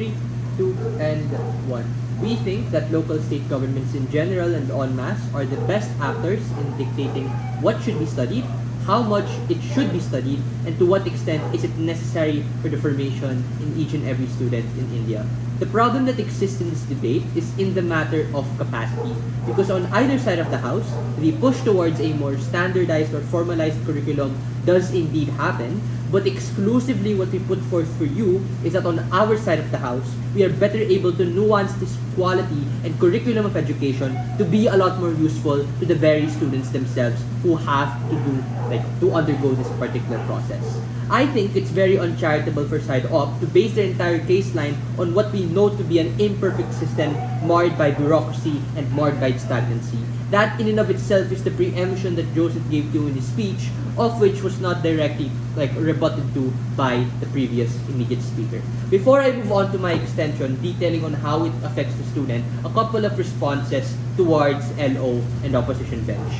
3, 2, and 1. We think that local state governments in general and en masse are the best actors in dictating what should be studied, how much it should be studied, and to what extent is it necessary for the formation in each and every student in India. The problem that exists in this debate is in the matter of capacity, because on either side of the house, the push towards a more standardized or formalized curriculum does indeed happen, but exclusively what we put forth for you is that on our side of the house, we are better able to nuance this quality and curriculum of education to be a lot more useful to the very students themselves who have to undergo this particular process. I think it's very uncharitable for side op to base their entire case line on what we know to be an imperfect system marred by bureaucracy and marred by stagnancy. That in and of itself is the preemption that Joseph gave to in his speech, of which was not directly rebutted to by the previous immediate speaker. Before I move on to my extension detailing on how it affects the student, a couple of responses towards LO and opposition bench.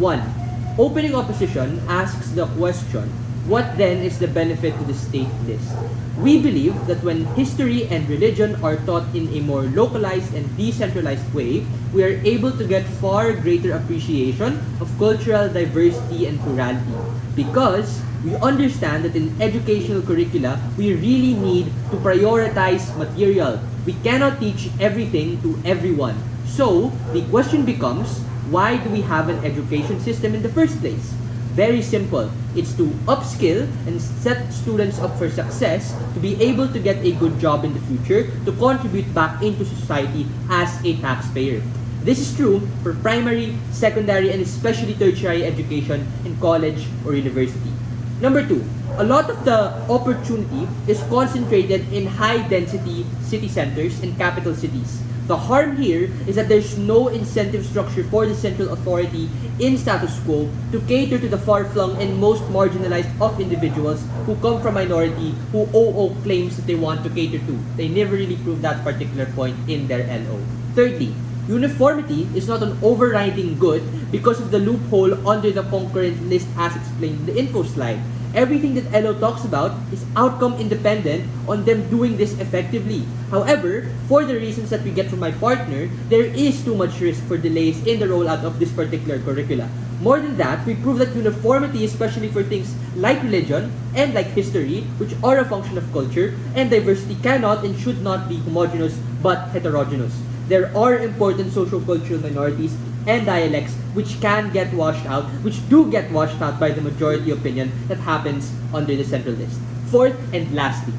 1. Opening opposition asks the question, what then is the benefit to the state list? We believe that when history and religion are taught in a more localized and decentralized way, we are able to get far greater appreciation of cultural diversity and plurality. Because we understand that in educational curricula, we really need to prioritize material. We cannot teach everything to everyone. So, the question becomes, why do we have an education system in the first place? Very simple. It's to upskill and set students up for success to be able to get a good job in the future, to contribute back into society as a taxpayer. This is true for primary, secondary, and especially tertiary education in college or university. Number 2, a lot of the opportunity is concentrated in high-density city centers and capital cities. The harm here is that there's no incentive structure for the central authority in status quo to cater to the far-flung and most marginalized of individuals who come from minority who OO claims that they want to cater to. They never really prove that particular point in their LO. Thirdly, uniformity is not an overriding good because of the loophole under the concurrent list as explained in the info slide. Everything that LO talks about is outcome independent on them doing this effectively. However, for the reasons that we get from my partner, there is too much risk for delays in the rollout of this particular curricula. More than that, we prove that uniformity, especially for things like religion and like history, which are a function of culture, and diversity cannot and should not be homogeneous but heterogeneous. There are important social-cultural minorities and dialects which can get washed out, which do get washed out by the majority opinion that happens under the central list. Fourth and lastly,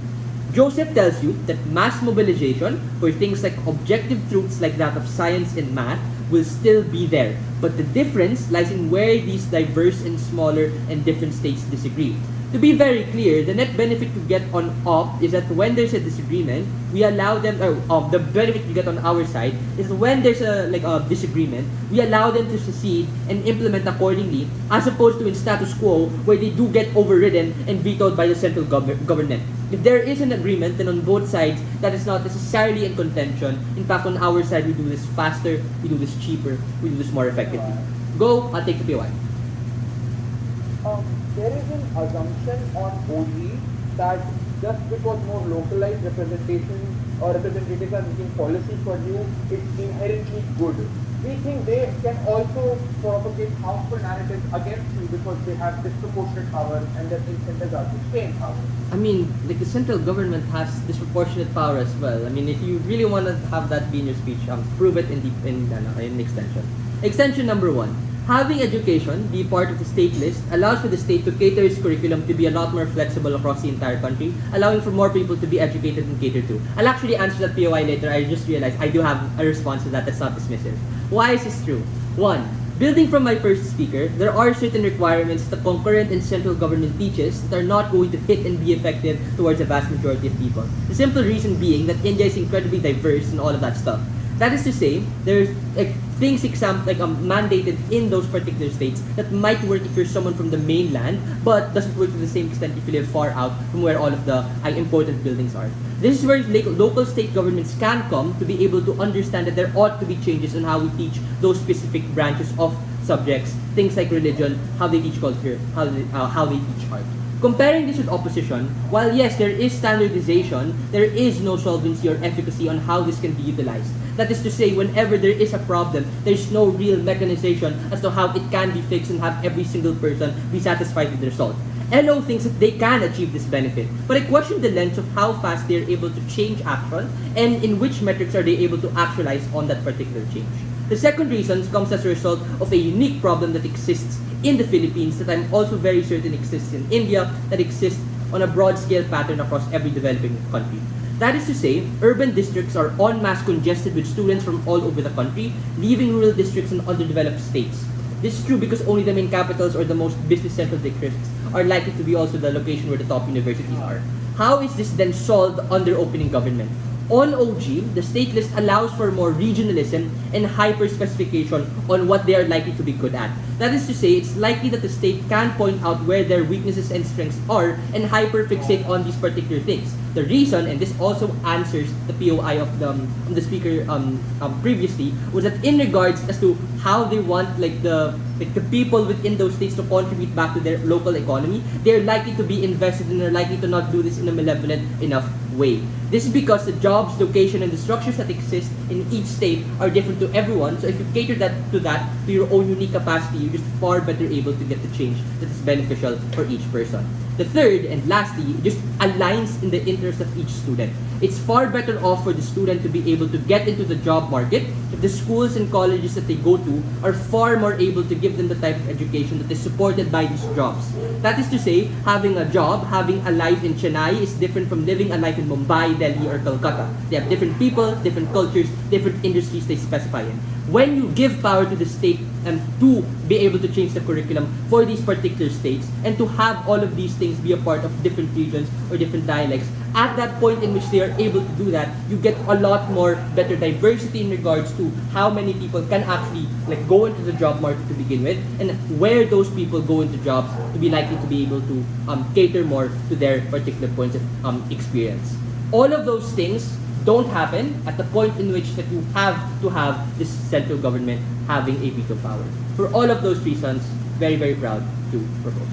Joseph tells you that mass mobilization for things like objective truths like that of science and math will still be there. But the difference lies in where these diverse and smaller and different states disagree. To be very clear, the net benefit to get on op is that when there's a disagreement, we allow them, the benefit you get on our side is when there's a disagreement, we allow them to secede and implement accordingly, as opposed to in status quo where they do get overridden and vetoed by the central government. If there is an agreement, then on both sides, that is not necessarily in contention. In fact, on our side, we do this faster, we do this cheaper, we do this more effectively. Go, I'll take the POI. There is an assumption on OG that just because more localized representation or representatives are making policies for you, it's inherently good. We think they can also propagate harmful narratives against you because they have disproportionate power and their incentives are to stay in power. I mean, like the central government has disproportionate power as well. I mean, if you really want to have that be in your speech, prove it in extension. Extension number 1. Having education be part of the state list allows for the state to cater its curriculum to be a lot more flexible across the entire country, allowing for more people to be educated and catered to. I'll actually answer that POI later. I just realized I do have a response to that that's not dismissive. Why is this true? 1. Building from my first speaker, there are certain requirements that concurrent and central government teaches that are not going to hit and be effective towards a vast majority of people. The simple reason being that India is incredibly diverse and all of that stuff. That is to say, there's things mandated in those particular states that might work if you're someone from the mainland, but doesn't work to the same extent if you live far out from where all of the important buildings are. This is where local state governments can come to be able to understand that there ought to be changes on how we teach those specific branches of subjects, things like religion, how they teach culture, how they teach art. Comparing this with opposition, while yes, there is standardization, there is no solvency or efficacy on how this can be utilized. That is to say, whenever there is a problem, there's no real mechanization as to how it can be fixed and have every single person be satisfied with the result. LO thinks that they can achieve this benefit, but I question the length of how fast they are able to change action and in which metrics are they able to actualize on that particular change. The second reason comes as a result of a unique problem that exists in the Philippines that I'm also very certain exists in India, that exists on a broad scale pattern across every developing country. That is to say, urban districts are en masse congested with students from all over the country, leaving rural districts and underdeveloped states. This is true because only the main capitals or the most business central districts are likely to be also the location where the top universities are. How is this then solved under opening government? On OG, the state list allows for more regionalism and hyper-specification on what they are likely to be good at. That is to say, it's likely that the state can point out where their weaknesses and strengths are and hyper-fixate on these particular things. The reason, and this also answers the POI of the speaker previously, was that in regards as to how they want the people within those states to contribute back to their local economy, they're likely to be invested and are likely to not do this in a malevolent enough way. This is because the jobs, location, and the structures that exist in each state are different to everyone. So if you cater to your own unique capacity, you're just far better able to get the change that is beneficial for each person. The third and lastly, just aligns in the interest of each student. It's far better off for the student to be able to get into the job market if the schools and colleges that they go to are far more able to give them the type of education that is supported by these jobs. That is to say, having a job, having a life in Chennai is different from living a life in Mumbai, Delhi, or Kolkata. They have different people, different cultures, different industries they specify in. When you give power to the state and to be able to change the curriculum for these particular states and to have all of these things be a part of different regions or different dialects, at that point in which they are able to do that, you get a lot more better diversity in regards to how many people can actually go into the job market to begin with and where those people go into jobs to be likely to be able to cater more to their particular points of experience. All of those things don't happen at the point in which that you have to have this central government having a veto power. For all of those reasons, very, very proud to propose.